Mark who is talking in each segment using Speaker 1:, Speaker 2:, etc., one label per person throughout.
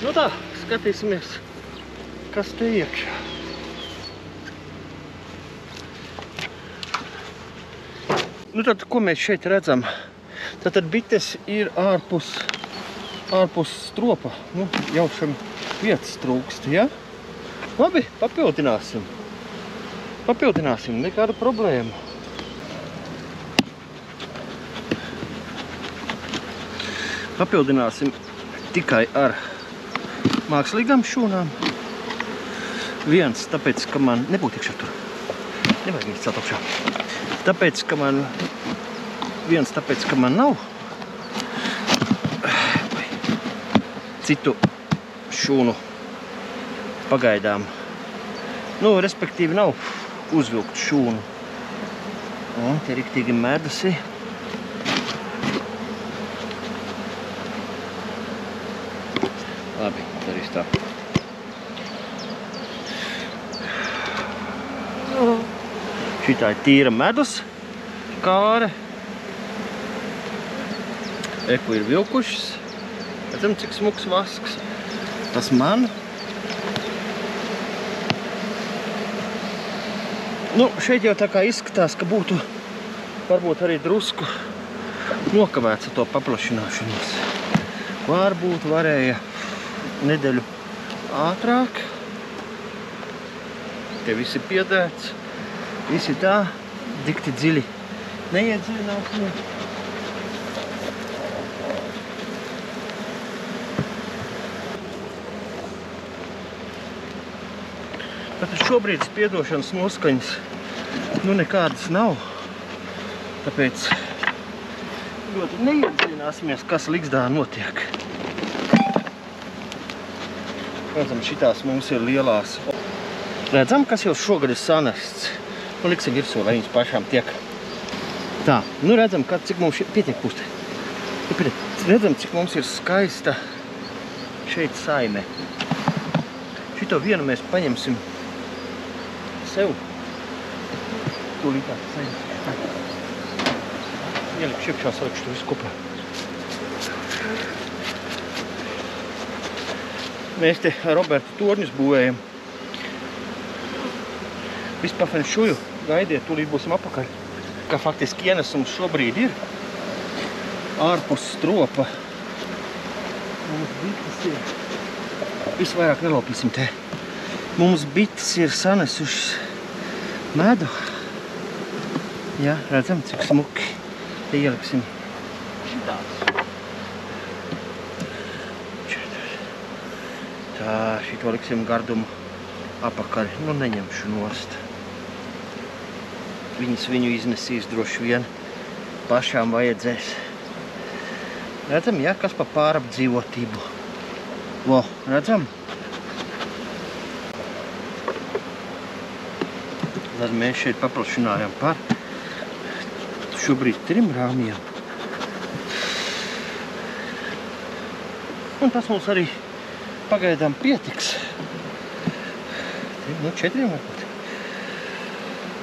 Speaker 1: Nu tā, skatīsimies, kas te iekšā. Nu tad, ko mēs šeit redzam? Tātad bites ir ārpus stropa. Nu, jau šam vietas trūkst, ja? Labi, papildināsim. Papildināsim, nekāda problēma. Papildināsim tikai ar mākslīgām šūnām. Viens, tāpēc, ka man... Nebūtu iekšā tur. Nevajag viņas celt augšā. Tāpēc, ka man... Viens, tāpēc, ka man nav citu šūnu pagaidām. Nu, respektīvi nav uzvilkt šūnu. Un te riktīgi medusi. Labi, darīs tā. Šitā ir tīra medus kāre. Eku ir vilkušas. Redzam, cik smuks vasks. Tas man. Nu, šeit jau tā kā izskatās, ka būtu varbūt arī drusku nokavēts ar to paplašināšanos. Varbūt varēja nedēļu ātrāk. Te viss ir piedēts. Visi tā, dikti dziļi neiedziļināsimies. Tātad šobrīd spiedošanas noskaņas nu nekādas nav. Tāpēc ļoti neiedziļināsimies, kas Ligsdā notiek. Redzam, šitās mums ir lielās. Redzam, kas jau šogad ir sanests. Nu, liksim virsū, lai viņas pašām tiek. Tā, nu redzam, cik mums pietiek pusti. Redzam, cik mums ir skaista šeit saime. Šito vienu mēs paņemsim sev. Tūlītāk saime. Ielikšu iekšā, salikšu to visu kopā. Mēs te ar Robertu torņus būvējam. Viss pa fenšuju. Gaidiet, tūlīt būsim apakaļ. Kā faktiski ienesums šobrīd ir ārpus stropa. Mums bites ir. Visvairāk nelaupīsim te. Mums bites ir sanesušas medu. Jā, redzam, cik smuki. Te ieliksim šitās. Tā, šito liksim gardumu apakaļ. Nu, neņemšu nost. Viņu iznesīs droši vien. Pašām vajadzēs. Redzam, jā, kas pa pārapdzīvotību. Vo, redzam? Tad mēs šeit paplašinājām par šobrīd 3 rāmjiem. Un tas mums arī pagaidām pietiks. Nu, 4 varbūt.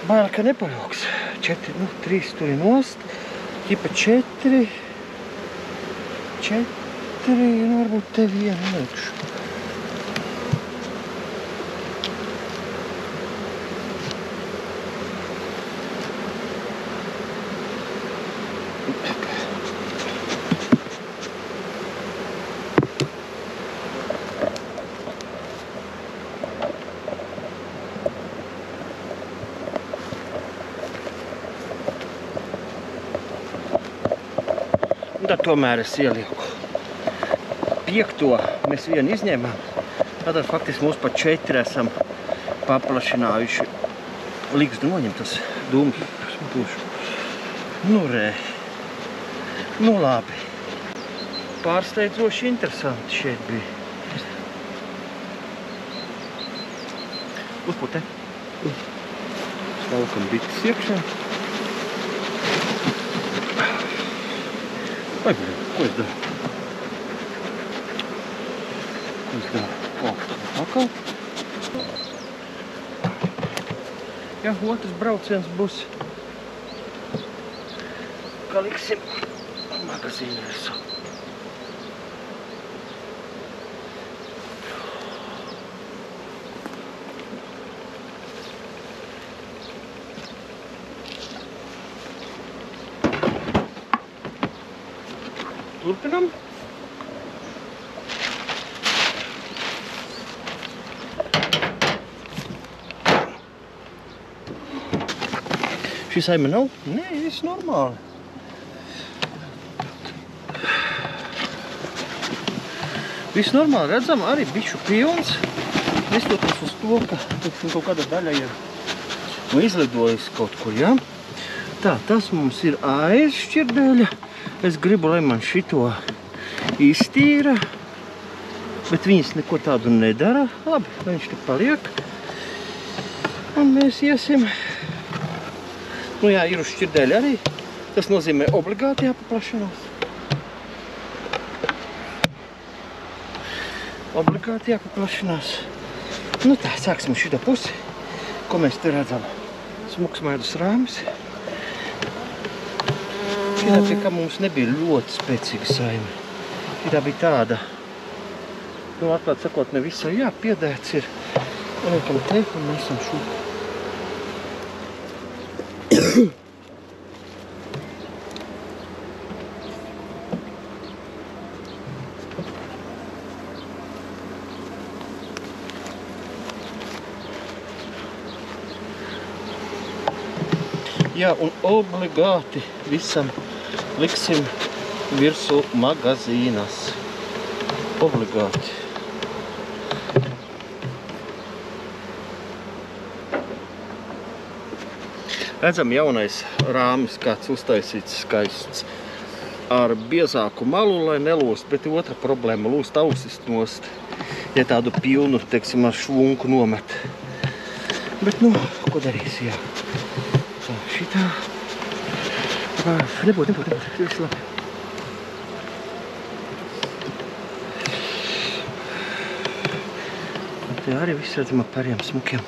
Speaker 1: Bail, ka nepaļauks. 4, nu, 3 tur ir nost. Ķipa 4. 4, nu, varbūt te vienu liekšu. Tad tomēr es ielieku 5. Mēs vienu izņēmām. Tātad faktiski mums pa 4 esam paplašinājuši. Ligzdu noņem tas dūmus. Nu, re. Nu, labi. Pārsteidzoši interesanti šeit bija. Uzputē. Slaukam bites iekšā. Vai, ko es daru? Ko es daru? Pakal. Ja, otrs brauciens būs. Kā liksim magazīnu visu. turpinam. Šī saime nav? Nē, viss normāli. Viss normāli, redzam, arī bišu pilns. Nestoties uz to, ka kaut kāda daļa ir izlidojusi kaut kur, ja? Tā, tas mums ir aizšķirdeļa. Es gribu, lai man šito iztīra, bet viņas neko tādu nedara. Labi, viņš te paliek. Un mēs iesim. Nu jā, ir uz šķirdeļa arī. Tas nozīmē obligāti jāpaplašinās. Obligāti jāpaplašinās. Nu tā, sāksim šito pusi. Ko mēs te redzam? Smuks medus rāmis. Šitā pie kā mums nebija ļoti spēcīga saime. Šitā bija tāda, nu atklāt sakot, ne visai, jā, piedēts ir. Liekam te un mēs esam šo. Jā, un obligāti visam liksim virsū magazīnas. Obligāti. Redzam, jaunais rāmis kāds uztaisīts skaists ar biezāku malu, lai nelūst, bet otra problēma lūst ausis nost, ja tādu pilnu, teiksim, ar švunku nomet. Bet, nu, ko darīs, jā. Tā, šitā. Nebūtu, viss labi. Te arī viss redzam ar pariem smukiem.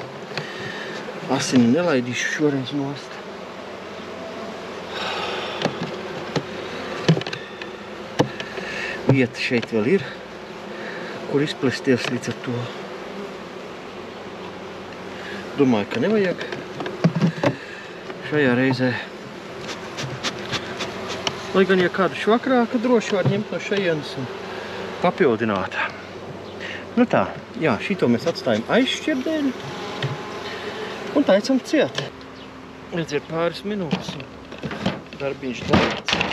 Speaker 1: Asini nelaidīšu šoreiz nost. Vieta šeit vēl ir, kur izplesties līdz ar to. Domāju, ka nevajag šajā reizē. Lai gan, ja kādu švakrāka, droši var ņemt no šajienas un papildināt. Nu tā, jā, šito mēs atstājam aizšķirdeļu. Un taicam ciet. Redz, ir pāris minūtes un darbiņš darīts.